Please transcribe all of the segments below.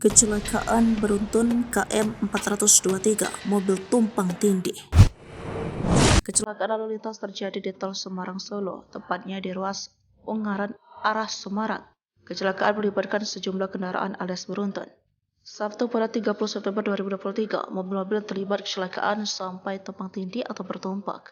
Kecelakaan beruntun KM 423, mobil tumpang tindih. Kecelakaan lalu lintas terjadi di tol Semarang Solo, tepatnya di ruas Ungaran arah Semarang. Kecelakaan melibatkan sejumlah kendaraan alias beruntun. Sabtu pada 30 September 2023, mobil-mobil terlibat kecelakaan sampai tumpang tindih atau bertumpak.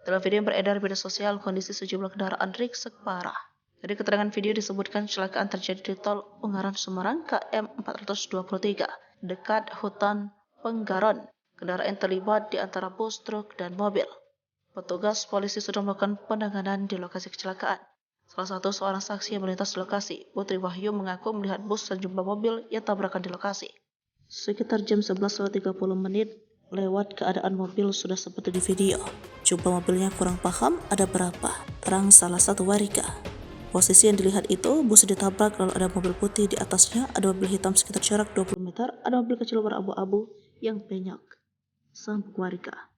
Dalam video yang beredar di media sosial, kondisi sejumlah kendaraan ringsek parah. Dari keterangan video disebutkan kecelakaan terjadi di tol Ungaran Semarang KM 423 dekat hutan Penggaron. Kendaraan terlibat di antara bus, truk, dan mobil. Petugas polisi sudah melakukan penanganan di lokasi kecelakaan. Salah satu seorang saksi yang melintas di lokasi, Putri Wahyu, mengaku melihat bus dan jumlah mobil yang tabrakan di lokasi. Sekitar jam 11.30 lewat, keadaan mobil sudah seperti di video. Jumlah mobilnya kurang paham ada berapa, terang salah satu warga. Posisi yang dilihat itu, bus ditabrak lalu ada mobil putih di atasnya, ada mobil hitam sekitar jarak 20 meter, ada mobil kecil warna abu-abu yang penyok. Sang warga.